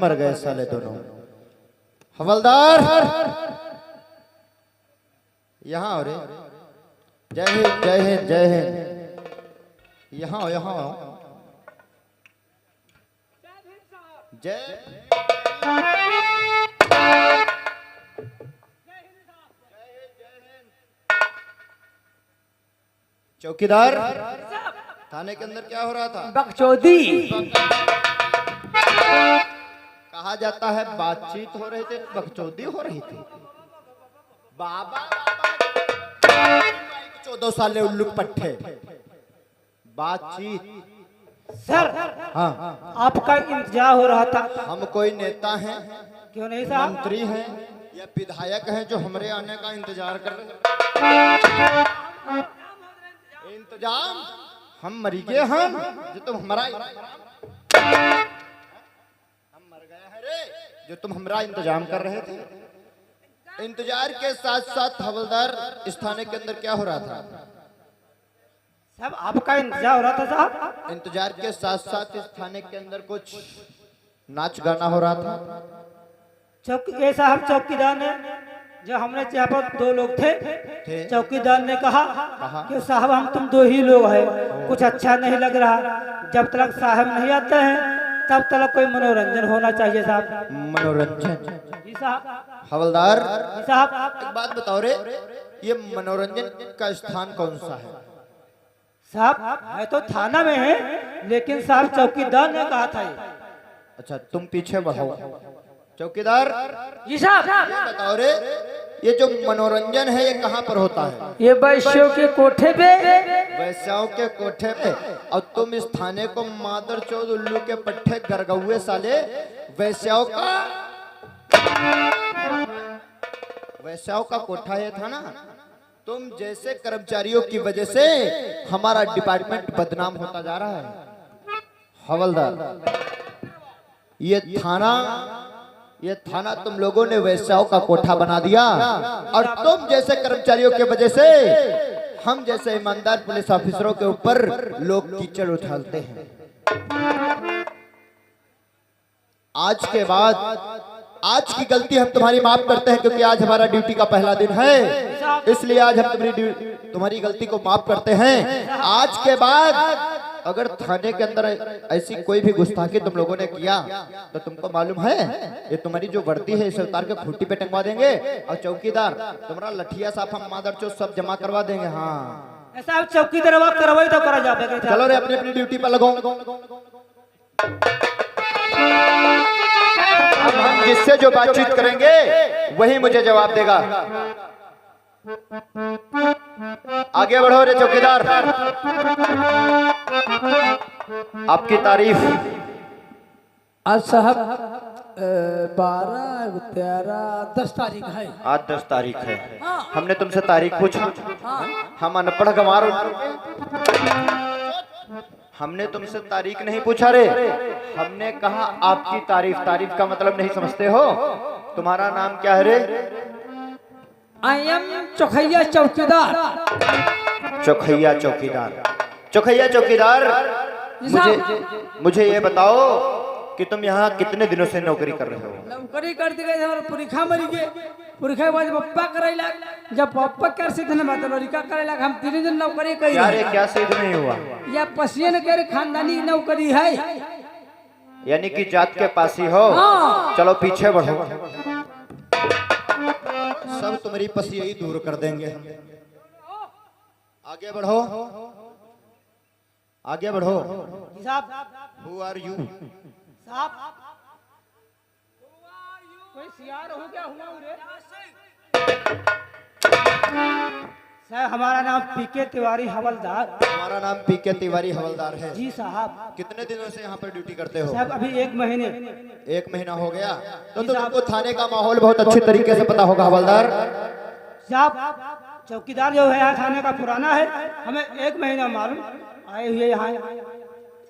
मर गए साले दोनों। हवलदार यहाँ हो रे। जय हिंद जय हिंद जय हिंद। यहाँ हो यहाँ हो। जय चौकीदार, थाने के अंदर क्या हो रहा था? बकचोदी कहा जाता है बातचीत हो रही थी, बकचोदी हो रही थी। बाबा 14 साल उल्लू पट्टे बातचीत। सर हाँ, आपका इंतजार हो रहा था। हम कोई नेता हैं, क्यों नहीं साहब? मंत्री हैं या विधायक हैं जो हमरे आने का इंतजार कर रहे हैं? इंतजाम हम मरी गए हम जो तुम हमारा हम मर गए हैं रे जो तुम हमारा इंतजाम कर रहे थे। इंतजार के साथ साथ हवलदार इस थाने के अंदर क्या हो रहा था? साहब आपका इंतजार हो रहा था साहब। इंतजार के साथ साथ इस थाने के अंदर कुछ नाच गाना हो रहा था। ये साहब चौकीदार ने जो हमने यहाँ पर 2 लोग थे, चौकीदार ने कहा कि साहब हम तुम 2 ही लोग हैं, कुछ अच्छा नहीं लग रहा। जब तक साहब नहीं आते हैं तब तक कोई मनोरंजन होना चाहिए साहब। मनोरंजन? जी साहब। हवलदार जी साहब। एक बात बताओ रे, ये मनोरंजन का स्थान कौन सा है? साहब है तो थाना में है, लेकिन साहब चौकीदार ने कहा था ये। अच्छा तुम पीछे बढ़ो। चौकीदार जी साहब। ये बताओ रे, ये जो मनोरंजन है ये कहाँ पर होता है? ये वैश्यों के कोठे पे। वैश्याओं के कोठे पे? और तुम इस थाने को मादर चौध उल्लू के पट्टे गरगुए साले वैश्याओं का कोठा ये था ना। तुम जैसे कर्मचारियों की वजह से हमारा डिपार्टमेंट बदनाम होता जा रहा है। हवलदार ये थाना तुम लोगों ने वैश्याओं का कोठा बना दिया और तुम जैसे कर्मचारियों की वजह से हम जैसे ईमानदार पुलिस ऑफिसरों के ऊपर लोग कीचड़ उछालते हैं। आज के बाद आज की गलती हम तुम्हारी माफ करते हैं, क्योंकि आज हमारा ड्यूटी का पहला दिन है, इसलिए आज हम तुम्हारी गलती को माफ करते हैं। आज के बाद अगर थाने के अंदर ऐसी कोई भी गुस्ताखी तुम लोगों ने किया तो तुमको मालूम है ये तुम्हारी जो वर्दी है इसे उतार के खूंटी पे टंगवा देंगे और चौकीदार तुम्हारा लठिया साफ हम मादरचोद सब जमा करवा देंगे। हाँ ऐसा आप चौकीदार करवाई तो करा जाए। चलो रे अपनी अपनी ड्यूटी पर लगो। अब हम जिससे जो बातचीत करेंगे वही मुझे जवाब देगा। आगे बढ़ो रे चौकीदार। आपकी तारीफ। आज साहब 12, 13, 10 तारीख है। आज 10 तारीख है। हमने तुमसे तारीख पूछा? हम अनपढ़ गंवार हमने तुमसे तारीख नहीं पूछा रे, हमने कहा आपकी तारीफ। तारीफ का मतलब नहीं समझते हो? तुम्हारा नाम क्या है रे? आई एम चौखैया चौकीदार। चौखैया चौकीदार। चौखैया चौकीदार, मुझे ये बताओ कि तुम यहाँ कितने दिनों से नौकरी कर रहे हो? नौकरी करते गए हमारा पुरीखा मरी गए। पुरीखा के बाद पप्पा करैला, जब पप्पा कर सिद्ध न बात लड़का करैला, हम 3 दिन नौकरी करी। यार ये क्या सिद्ध नहीं हुआ? या पसियन कर खानदानी नौकरी है, यानी कि जात के पासी हो। चलो पीछे बढ़ो, सब तुम्हारी पसियई दूर कर देंगे। आगे बढ़ो, आगे बढ़ो। Who are you? साहब कोई सियार हो क्या हुआ रे? सर हमारा नाम पीके तिवारी हवलदार। हमारा नाम पीके तिवारी हवलदार है। जी साहब। कितने दिनों से यहाँ पर ड्यूटी करते हो? साहब अभी 1 महीने। 1 महीना हो गया तो तुमको थाने का माहौल बहुत अच्छे तरीके से पता होगा हवलदार। साहब चौकीदार जो है यहाँ थाने का पुराना है, हमें 1 महीना मालूम आए हुए यहाँ।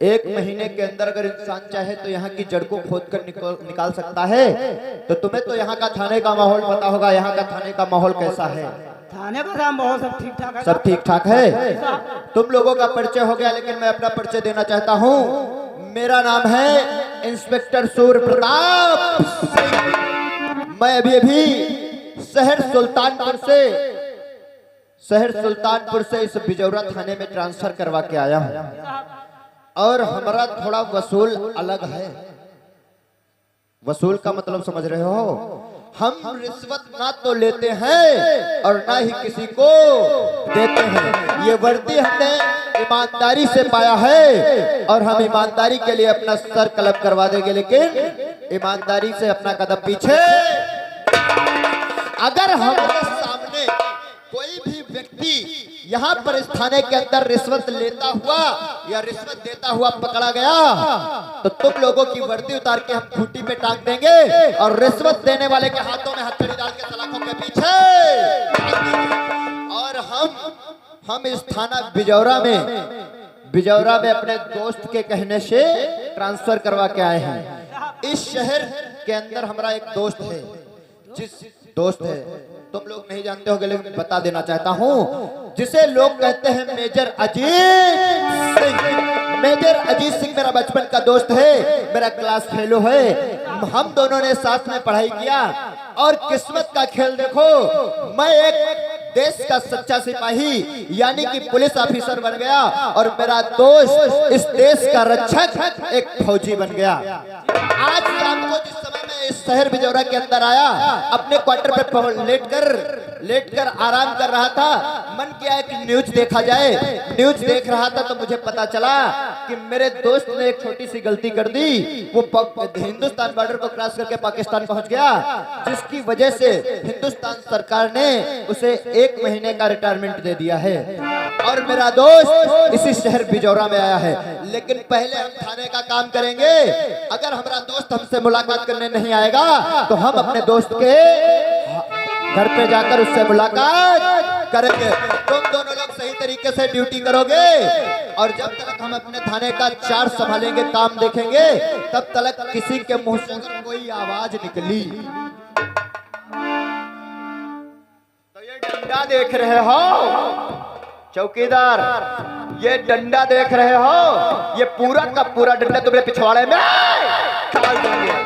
1 महीने के अंदर अगर इंसान चाहे तो यहाँ की जड़ को खोद कर निकाल सकता है। तो तुम्हें तो यहाँ का थाने का माहौल पता होगा। यहाँ का थाने का माहौल कैसा है? थाने का माहौल सब ठीक ठाक है। सब ठीक ठाक है। तुम लोगों का परिचय हो गया, लेकिन मैं अपना परिचय देना चाहता हूँ। मेरा नाम है इंस्पेक्टर सूर्य प्रताप सिंह। मैं अभी शहर सुल्तानपुर से इस बिजौरा थाने में ट्रांसफर करवा के आया हूँ और हमारा थोड़ा वसूल अलग है। वसूल का मतलब समझ रहे हो? हम रिश्वत ना तो लेते हैं और ना ही किसी को देते हैं। ये वर्दी हमने ईमानदारी से पाया है और हम ईमानदारी के लिए अपना सर कलम करवा देंगे, लेकिन ईमानदारी से अपना कदम पीछे। अगर हमारे सामने कोई भी व्यक्ति यहाँ पर इस थाने के अंदर रिश्वत लेता हुआ या रिश्वत देता हुआ पकड़ा गया तो तुम लोगों की वर्दी उतार के हम खूंटी पे टांग देंगे और रिश्वत देने वाले के हाथों में हथकड़ी डाल के सलाखों के पीछे टांग देंगे। और हम इस थाना बिजौरा में अपने दोस्त के कहने से ट्रांसफर करवा के आए हैं। इस शहर के अंदर हमारा एक दोस्त है, दोस्त है तुम लोग नहीं जानते होगे लेकिन बता देना चाहता हूँ, जिसे लोग कहते हैं मेजर अजीत सिंह। मेजर अजीत सिंह मेरा बचपन का दोस्त है, मेरा क्लास फेलो है। हम दोनों ने साथ में पढ़ाई किया और किस्मत का खेल देखो, मैं एक देश का सच्चा सिपाही यानी कि पुलिस ऑफिसर बन गया और मेरा दोस्त इस देश का रक्षक एक फौजी बन गया। आज शाम को जिस समय मैं इस शहर बिजौरा के अंदर आया, अपने क्वार्टर पे लेटकर आराम कर रहा था, मन किया कि न्यूज देखा जाए। न्यूज देख रहा था तो मुझे पता चला कि मेरे दोस्त ने एक छोटी सी गलती कर दी। वो हिंदुस्तान बॉर्डर को क्रॉस करके पाकिस्तान पहुंच गया, जिसकी वजह से हिंदुस्तान सरकार ने उसे 1 महीने का रिटायरमेंट दे दिया है और मेरा दोस्त इसी शहर बिजौरा में आया है। लेकिन पहले हम थाने का काम करेंगे। अगर हमारा दोस्त हमसे मुलाकात करने नहीं आएगा तो हम अपने दोस्त के घर पे जाकर उससे मुलाकात करेंगे। तुम दोनों लोग सही तरीके से ड्यूटी करोगे और जब तक हम अपने थाने का चार्ज संभालेंगे, काम देखेंगे, तब तक किसी के मुंह से अगर कोई आवाज निकली तो ये डंडा देख रहे हो चौकीदार, ये डंडा देख रहे हो, ये पूरा का पूरा डंडा तुम्हारे पिछवाड़े में डाल देंगे।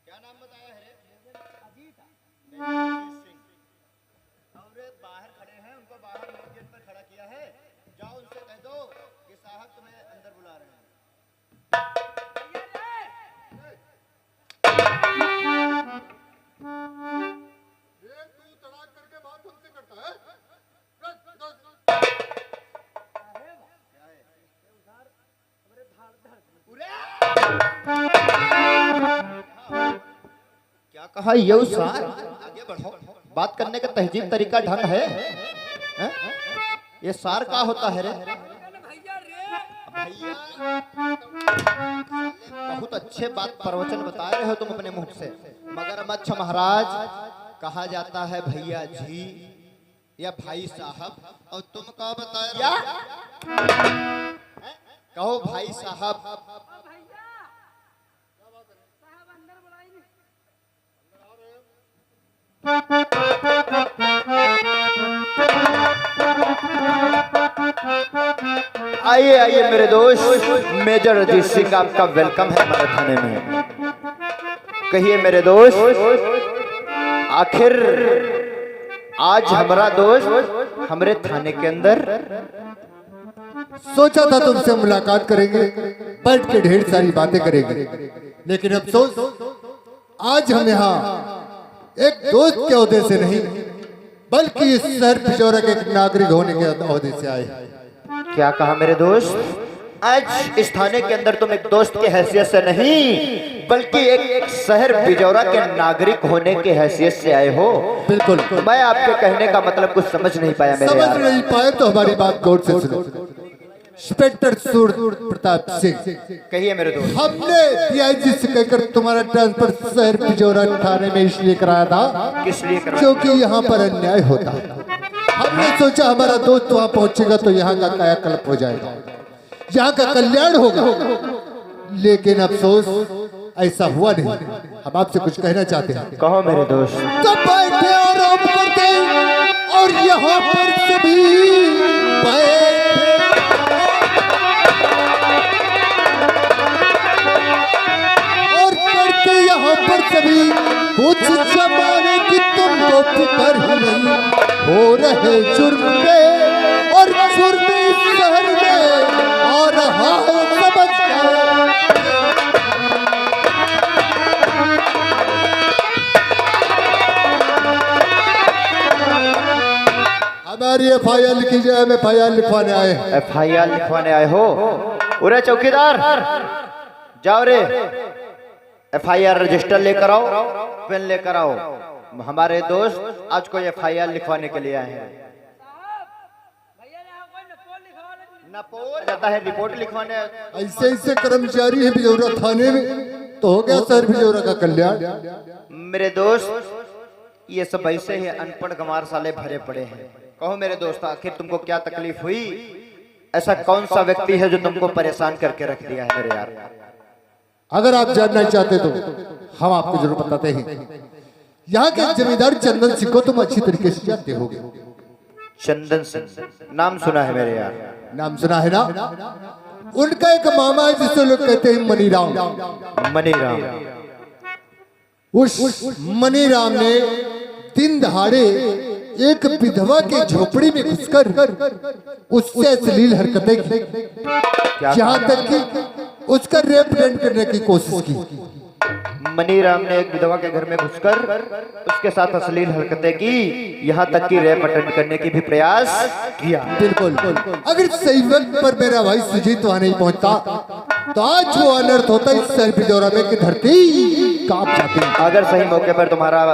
क्या नाम बताया है? अजीत सिंह। और बाहर खड़े हैं, उनको बाहर मेन गेट पर खड़ा किया है। जाओ उनसे कह दो कि साहब तुम्हें अंदर बुला रहे हैं। तू तड़ाक करके बात हमसे करता है? क्या कहा ये सार? आगे बढ़ो, बात करने का तहजीब तरीका ढंग है? ये सार का होता है रे? भैया बहुत अच्छे बात प्रवचन बता रहे हो तुम अपने मुंह से, मगर मच्छ महाराज कहा जाता है भैया जी या भाई साहब, और तुम क्या बताया? कहो भाई साहब। आइए आइए मेरे दोस्त, मेजर अजीत सिंह आपका वेलकम है हमारे थाने में। कहिए मेरे दोस्त, आखिर आज हमारा दोस्त हमारे थाने के अंदर। सोचा था तुमसे मुलाकात करेंगे, बैठ के ढेर सारी बातें करेंगे, लेकिन अफसोस आज हम यहाँ एक दोस्त के ओहदे से नहीं बल्कि इस शहर पिजौरा के एक नागरिक होने के ओहदे से आए। क्या कहा मेरे दोस्त? आज इस थाने के अंदर तुम एक दोस्त के हैसियत से नहीं बल्कि एक शहर पिजौरा के नागरिक होने के हैसियत से आए हो। बिल्कुल। मैं आपके कहने का मतलब कुछ समझ नहीं पाया मेरे समझ यार। नहीं पाए तो हमारी बात गौर से सुनो। इंस्पेक्टर सूर्य प्रताप सिंह, कहिए मेरे दोस्त। हमने डीआईजी से कहकर तुम्हारा ट्रांसफर शहर पिजौरा थाने में इसलिए कराया था किस लिए करवाया? क्योंकि यहाँ पर अन्याय होता। हमने सोचा हमारा दोस्त वहाँ पहुंचेगा तो यहाँ का कायाकल्प हो जाएगा, यहाँ का कल्याण होगा, लेकिन अफसोस ऐसा हुआ नहीं। हम आपसे कुछ कहना चाहते हैं। कहो मेरे दोस्त। तो बैठे और आराम करते और यहाँ पर सभी बैठे और करते यहाँ पर सभी कुछ जमाने की तुमको फिक्र ही नहीं हो रहे जुर्म पे और जुर्म इस शहर में आ रहा है समझ हमारी FIR लिखी जाए। हम FIR लिखवाने आए हैं। FIR लिखवाने आए हो? उरे चौकीदार, जाओ रे FIR रजिस्टर लेकर आओ, पेन लेकर आओ। हमारे दोस्त आज कोई FIR लिखवाने के लिए आए हैं। नपोर जाता है रिपोर्ट लिखवाने। ऐसे ऐसे कर्मचारी है पिजौरा थाने में तो हो गया शहर पिजौरा का कल्याण। मेरे दोस्त ये सब ऐसे ही अनपढ़ गंवार साले भरे पड़े हैं। कहो मेरे दोस्त, आखिर तुमको क्या तकलीफ हुई? ऐसा कौन सा व्यक्ति है जो तुमको परेशान करके रख दिया है मेरे यार? अगर आप जानना चाहते तो हम आपको जरूर बताते हैं। यहाँ के जमींदार चंदन सिंह को तुम अच्छी तरीके से जानते होगे। चंदन सिंह नाम सुना है मेरे यार। नाम सुना है ना? उनका एक मामा है जिसे लोग कहते हैं मनीराम। मनीराम। उस मनीराम ने दिन दहाड़े एक विधवा के झोपड़ी में घुसकर उससे अश्लील हरकतें की, यहाँ तक कि उसका रेप करने की कोशिश की। मनीराम ने एक विधवा के घर में घुसकर उसके साथ अश्लील हरकतें की, यहाँ तक कि रेप अटेंड करने की भी प्रयास किया। बिल्कुल। अगर सही वक्त पर मेरा भाई सुजीत वहां नहीं पहुंचता तो आज वो अनर्थ होता इस शहर पिजौरा में कि धरती कांप जाती। अगर सही मौके पर तुम्हारा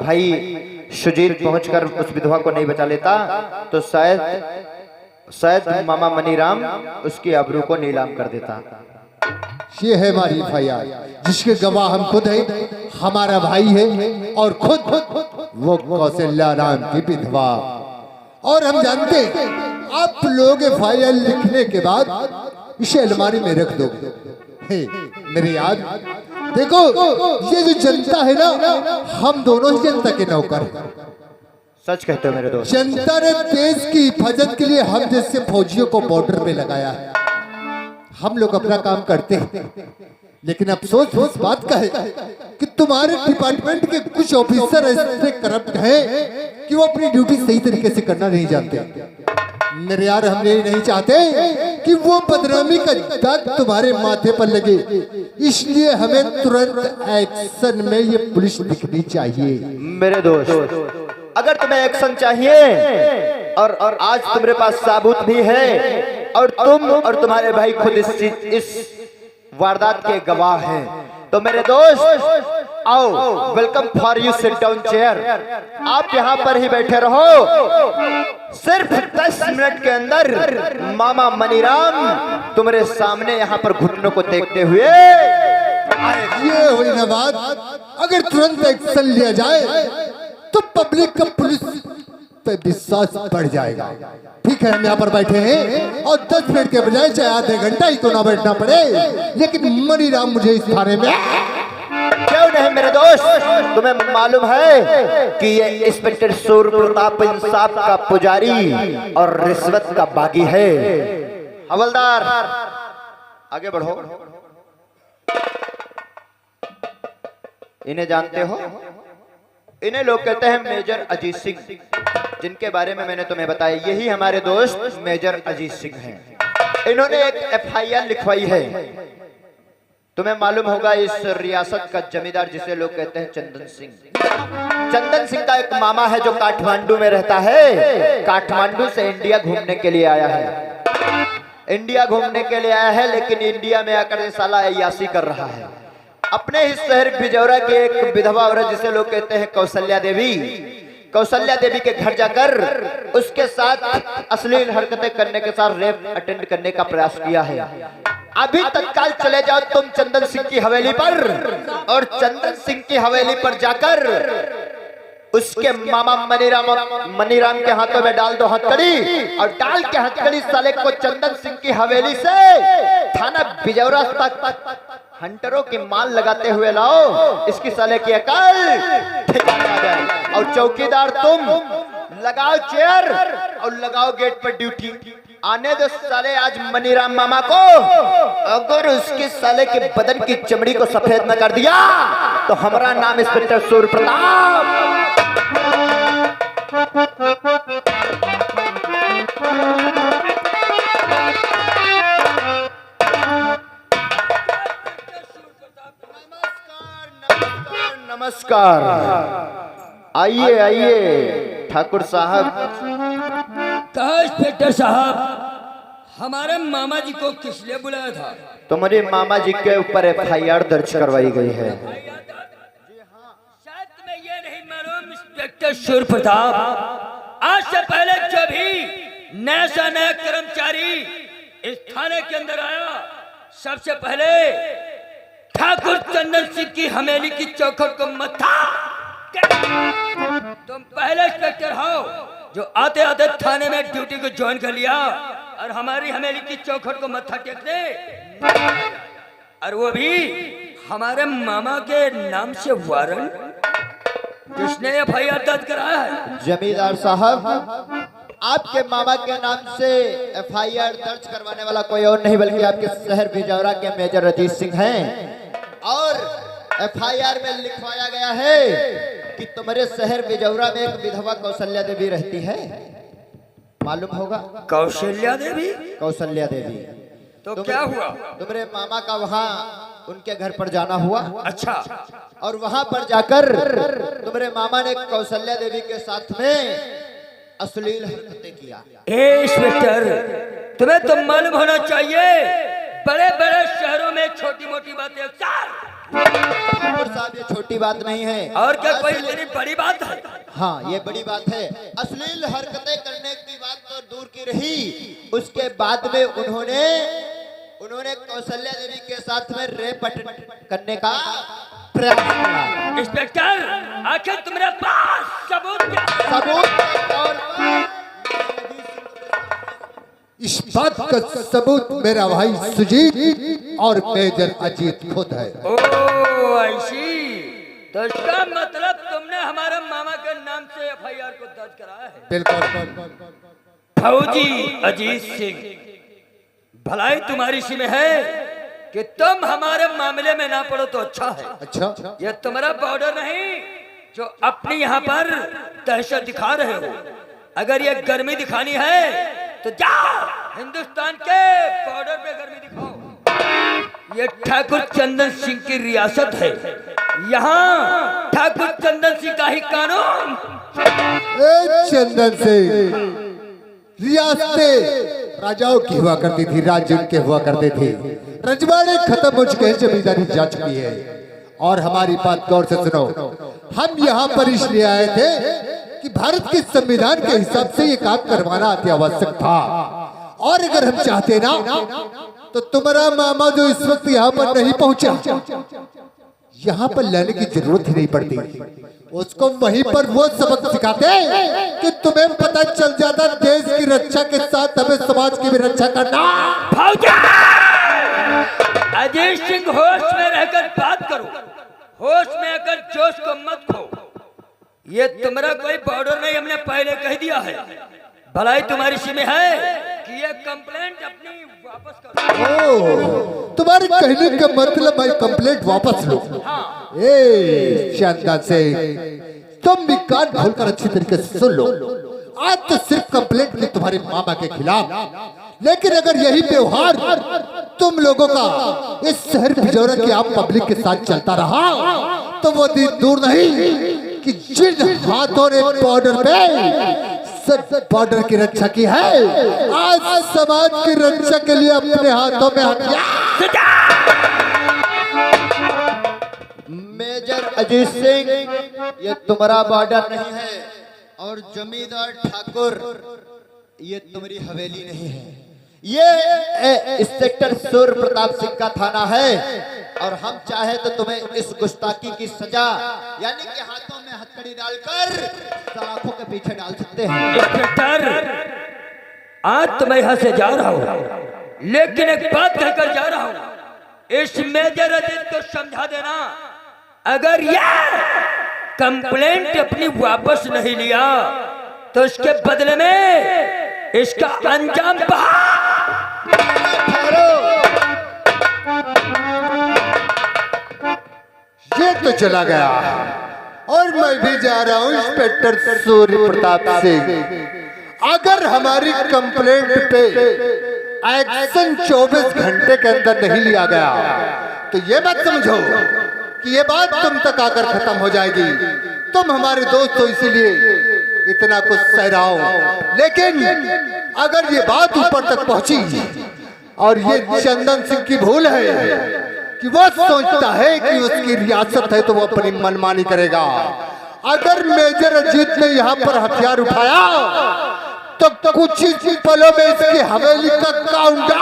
भाई सुजीत पहुंचकर उस विधवा को नहीं बचा लेता तो शायद मामा मनीराम उसकी आबरू को नीलाम कर देता। ये है हमारी FIR जिसके गवाह हम खुद हैं। हमारा भाई है और खुद वो कौशल्या नाम की विधवा। और हम जानते हैं आप लोग FIR लिखने के बाद इसे अलमारी में रख दोगे। मेरे यार देखो, ये जो जनता है ना, हम दोनों ही जनता के नौकर हैं। सच कहते हो मेरे दोस्त। जनता ने देश की हिफाजत के लिए हम जैसे फौजियों को बॉर्डर पे लगाया है। हम लोग अपना काम करते हैं, लेकिन अफसोस इस बात का है कि तुम्हारे डिपार्टमेंट के कुछ ऑफिसर ऐसे करप्ट हैं कि वो अपनी ड्यूटी सही तरीके से करना नहीं जानते। मेरे यार, हम ये नहीं चाहते कि वो बदनामी का दाग तुम्हारे माथे पर लगे, इसलिए हमें तुरंत एक्शन में ये पुलिस दिखनी चाहिए। मेरे दोस्त, अगर तुम्हें एक्शन चाहिए और आज तुम्हारे पास सबूत भी है और तुम और तुम्हारे भाई खुद इस वारदात के गवाह हैं, तो मेरे दोस्त आओ, welcome for you, sit down chair. आप यहाँ पर ही बैठे रहो। सिर्फ 10 मिनट के अंदर मामा मनीराम तुम्हारे सामने यहाँ पर घुटनों को देखते हुए ये हुई ना बात। अगर तुरंत एक्शन लिया जाए तो पब्लिक का पुलिस पे विश्वास बढ़ जाएगा। ठीक है, हम यहाँ पर बैठे हैं और 10 मिनट के बजाय चाहे आधे घंटा ही को ना बैठना पड़े, लेकिन मनीराम मुझे इस थाने में क्यों नहीं मेरे दोस्त। तुम्हें मालूम है कि ये इंस्पेक्टर सूर्य प्रताप इंसाफ का पुजारी और रिश्वत का बागी है। हवलदार आगे बढ़ो। इन्हें जानते हो? इन्हें लोग कहते हैं मेजर अजीत सिंह, जिनके बारे में मैंने तुम्हें बताया। यही हमारे दोस्त मेजर अजीत सिंह हैं। इन्होंने एक FIR लिखवाई है। तुम्हें मालूम होगा इस रियासत का जमींदार जिसे लोग कहते हैं चंदन सिंह, चंदन सिंह का एक मामा है जो काठमांडू में रहता है। काठमांडू से इंडिया घूमने के लिए आया है, इंडिया घूमने के लिए आया है, लेकिन इंडिया में आकर साला अय्यासी कर रहा है। अपने ही शहर बिजौरा की एक विधवा औरत जिसे लोग कहते हैं कौशल्या देवी, कौशल्या देवी के घर जाकर उसके साथ अश्लील हरकतें करने के साथ रेप अटेंड करने का प्रयास किया है। अभी तत्काल चले जाओ तुम चंदन सिंह की हवेली पर, और चंदन सिंह की हवेली पर जाकर उसके मामा मनीराम के हाथों में डाल दो हथकड़ी, और डाल के हथकड़ी साले को चंदन सिंह की हवेली से थाना बिजौरा तक हंटरों की माल लगाते हुए लाओ। इसकी साले की अकल ठिकाने आ जाए। और चौकीदार तुम लगाओ चेयर और लगाओ गेट पर ड्यूटी। आने दो साले आज मनीराम मामा को। अगर उसके साले के बदन की चमड़ी को सफेद न कर दिया तो हमारा नाम इंस्पेक्टर सूर्य प्रताप। नमस्कार, आइए आइए ठाकुर साहब। कहा इंस्पेक्टर साहब, हमारे मामा जी को किस लिए बुलाया था? तुम्हारे मामा जी के ऊपर FIR दर्ज करवाई गई है। शायद तुम्हें ये नहीं मालूम इंस्पेक्टर सूर्य प्रताप, आज से पहले जो भी नया सा नया कर्मचारी इस थाने के अंदर आया, सबसे पहले ठाकुर चंदन सिंह की हवेली की चौखट को मत्था। तुम पहले इंस्पेक्टर हो जो आते आते थाने में ड्यूटी को ज्वाइन कर लिया और हमारी हवेली की चौखट को मत्था टेक दे, और वो भी हमारे मामा के नाम से वारंट। किसने FIR दर्ज कराया है? जमींदार साहब, आपके मामा के नाम से FIR दर्ज करवाने वाला कोई और नहीं बल्कि आपके शहर बिजौरा के मेजर अजीत सिंह हैं। और FIR में लिखवाया गया है कि तुम्हारे शहर बिजौरा में एक विधवा कौशल्या देवी रहती है। मालूम होगा? कौशल्या देवी? कौशल्या देवी। तो क्या हुआ? तुम्हारे मामा का वहाँ उनके घर पर जाना हुआ। अच्छा। और वहाँ पर जाकर तुम्हारे मामा ने कौशल्या देवी के साथ में अश्लील हरकतें किया। इंस्पेक्टर, तुम्हें तो मालूम होना चाहिए बड़े बड़े शहरों में छोटी मोटी बातें ठाकुर साहब, ये छोटी बात नहीं है। और क्या कोई इतनी बड़ी बात है? हाँ, ये बड़ी बात है। अश्लील हरकतें करने की बात तो दूर की रही, उसके बाद में उन्होंने कौशल्या देवी के साथ में रेप करने का प्रयास किया। इंस्पेक्टर, आखिर तुम्हारे पास सबूत क्या? सबूत के तौर पर इस बात का सबूत मेरा भाई सुजीत और मेजर अजीत खुद है। ओह ऐसी, तो इसका मतलब तुमने हमारे मामा के नाम से FIR को दर्ज कराया है? बिल्कुल। फौजी अजीत सिंह, भलाई तुम्हारी सी में है कि तुम हमारे मामले में ना पड़ो तो अच्छा है। अच्छा, ये तुम्हारा बॉर्डर नहीं जो अपनी यहाँ पर दहशत दिखा रहे हो। अगर ये गर्मी दिखानी है तो जाओ हिंदुस्तान के बॉर्डर पे गर्मी दिखाओ। ये ठाकुर चंदन सिंह की रियासत है, यहाँ ठाकुर चंदन सिंह का ही कानून। चंदन सिंह, रियासतें राजाओं की हुआ करती थी, राज्य उनके हुआ करते थे। रजवाड़े खत्म हो चुके हैं, जमींदारी जा चुकी है। और हमारी बात गौर से सुनो, हम यहाँ पर इसलिए आए थे कि भारत के संविधान के हिसाब से ये काम करवाना अति आवश्यक था। और अगर हम चाहते ना तो तुम्हारा मामा जो इस वक्त यहाँ पर नहीं पहुंचा, यहाँ पर लाने की जरूरत ही नहीं पड़ती। उसको वहीं पर वो सबक सिखाते कि तुम्हें पता चल जाता देश की रक्षा के साथ हमें समाज की भी रक्षा करना। अजीत सिंह, होश में रहकर बात करो, होश में आकर जोश को मत खो। ये तुम्हारा कोई बॉर्डर नहीं, हमने पहले कह दिया है। भलाई तुम्हारी सी में है कि ये कंप्लेंट अपनी वापस करो। तुम्हारे कहने का मतलब मैं कंप्लेंट वापस लूं। ए शानदार से तुम भी कान खोलकर अच्छी तरीके से सुन लो। आज तो सिर्फ कंप्लेंट की तुम्हारे मामा के खिलाफ, लेकिन अगर यही व्यवहार तुम लोगों का इस शहर भिजौरा की आम पब्लिक के साथ चलता रहा तो वो दिन दूर नहीं कि जिन हाथों ने बॉर्डर पे बॉर्डर की रक्षा की है, आज समाज की रक्षा के लिए अपने हाथों में हथियार। मेजर अजीत सिंह, ये तुम्हारा बॉर्डर नहीं है, और जमींदार ठाकुर, ये तुम्हारी हवेली नहीं है। ये सेक्टर सूर्य प्रताप सिंह का थाना है, और हम चाहे तो तुम्हें इस गुस्ताखी की सजा यानी कि हाथों में हथकड़ी डालकर सलाखों के पीछे डाल सकते हैं। इंस्पेक्टर, आज तो मैं यहाँ से जा रहा हूँ, लेकिन एक बात कहकर जा रहा हूँ, इस मेजर अजीत को समझा देना, अगर यह कंप्लेंट अपनी वापस नहीं लिया तो इसके बदले में इसका अंजाम ये तो चला गया और मैं भी जा रहा हूँ इंस्पेक्टर सूर्य प्रताप सिंह। अगर हमारी कंप्लेंट पे एक्शन 24 घंटे के अंदर नहीं लिया गया तो ये बात समझो कि ये बात तुम तक आकर खत्म हो जाएगी। तुम हमारे दोस्त हो इसीलिए इतना कुछ सह रहा हो, लेकिन अगर ये बात ऊपर तक पहुंची और ये चंदन सिंह की भूल है कि वो सोचता है कि उसकी रियासत है तो वो अपनी मनमानी करेगा। अगर मेजर अजीत ने यहाँ पर हथियार उठाया तो कुछ ही पलों में इसकी हवेली का काउंटर।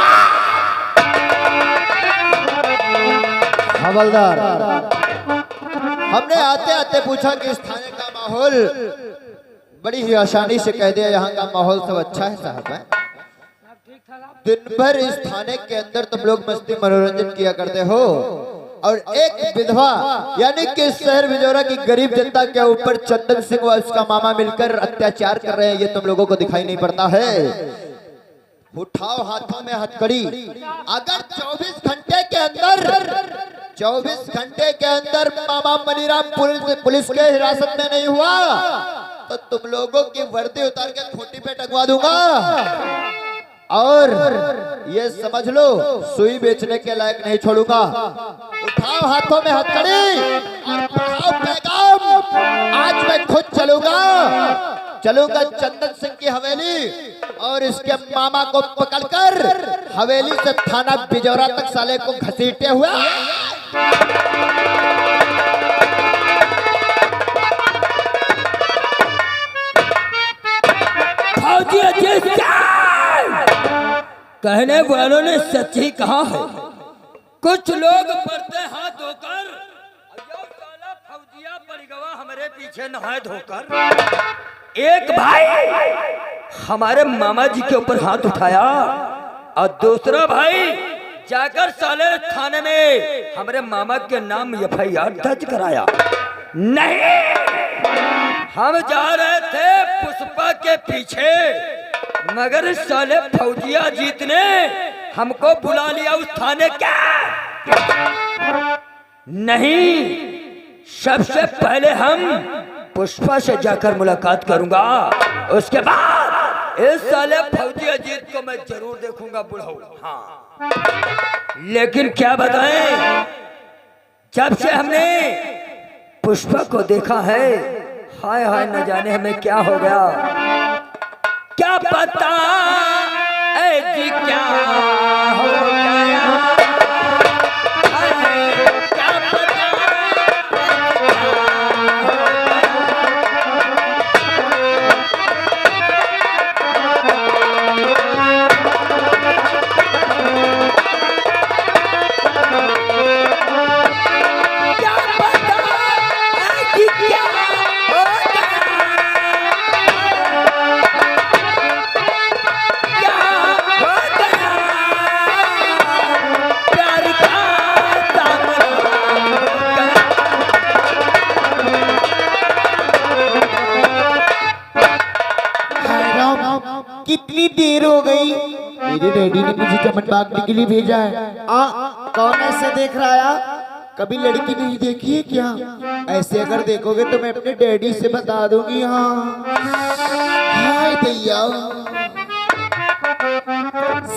हवलदार, हमने आते आते पूछा कि इस थाने का माहौल, बड़ी ही आसानी से कह दिया यहाँ का माहौल सब अच्छा है साहब है। दिन भर इस थाने के अंदर तुम लोग मस्ती मनोरंजन किया करते हो, और एक विधवा यानी कि इस शहर भिजौरा की गरीब जनता के ऊपर चंदन सिंह व उसका मामा मिलकर अत्याचार कर रहे हैं, ये तुम लोगों को दिखाई नहीं पड़ता है। उठाओ हाथों में हथकड़ी। अगर 24 घंटे के अंदर मामा मनीराम पुलिस के हिरासत में नहीं हुआ तो तुम लोगों की वर्दी उतार के खोटी पे टंगवा दूंगा, और ये समझ लो सुई बेचने के लायक नहीं छोड़ूंगा। उठाओ हाथों में हथकड़ी और बढ़ाओ पैगाम। आज मैं खुद चलूंगा चंदन सिंह की हवेली, और इसके मामा को पकड़कर हवेली से थाना भिजौरा तक साले को घसीटे हुए कहने वालों ने सच ही कहा है। कुछ लोग पड़ते हाथ धोकर, फौजिया परिगवा हमारे पीछे नहाए धोकर। एक भाई हमारे मामा जी के ऊपर हाथ उठाया और दूसरा भाई जाकर साले थाने में हमारे मामा के नाम FIR दर्ज कराया। नहीं, हम जा रहे थे पुष्पा के पीछे, मगर साले फौजिया जीत ने हमको बुला लिया उस थाने का। नहीं, सबसे पहले हम पुष्पा से जाकर मुलाकात करूंगा, उसके बाद इस साले फौजी अजीत को मैं जरूर देखूंगा बुढ़ऊ। हाँ, लेकिन क्या बताएं, जब से हमने पुष्पा को देखा है, हाय हाय न जाने हमें क्या हो गया। क्या पता जी क्या हो गया, क्या पता क्या हो गया। देर हो गई। मेरे डैडी ने मुझे चमन मांगने के लिए भेजा है। कौन ऐसे देख रहा है? कभी लड़की नहीं देखी है क्या? ऐसे अगर देखोगे तो मैं अपने डैडी से बता दूंगी। हाँ हाय दैया,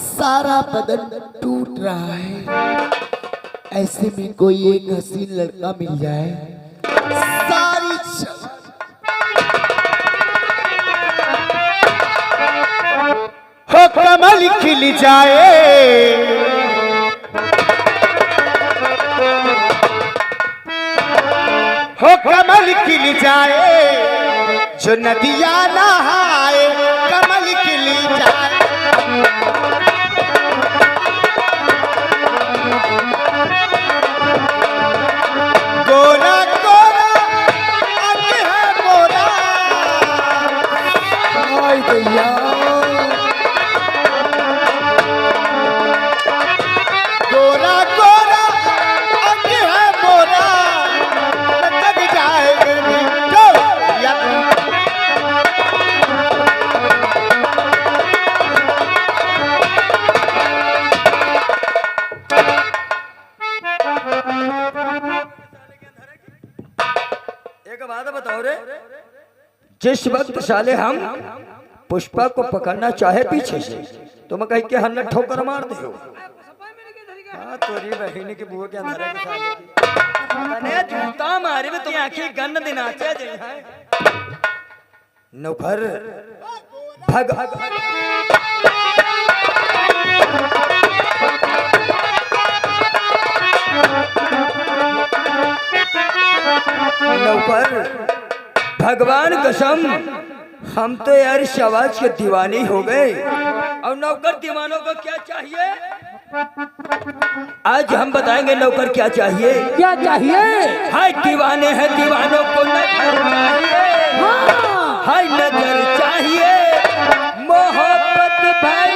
सारा बदन टूट रहा है। ऐसे में कोई एक हसीन लड़का मिल जाए, सारी हो कमल खिल जाए, हो कमल खिल जाए, जो नदियाँ नहाए कमल खिल जाए। गोरा गोरा अंग है मोरा, हाय दैया, गोरा गोरा अंग है मोरा, लटक जाए गर्मी जो या। एक बात बताओ रे, जिस वक्त साले हम पुष्पा को पकड़ना चाहे पीछे से, तुम कहीं के हमने ठोकर मार दे हो। हाँ, तोरी बहन की बुआ के अंदर है के साले की। तने जूता मारे में तुम आंखें गन दिनाचे जे है। नौकर भग नौकर, भगवान कसम हम तो यार शवाज के दीवानी हो गए। और नौकर दीवानों को क्या चाहिए? आज हम बताएंगे नौकर क्या चाहिए। क्या चाहिए? हाय दीवाने हैं, दीवानों को नजर चाहिए। हाय नजर चाहिए, मोहब्बत भाई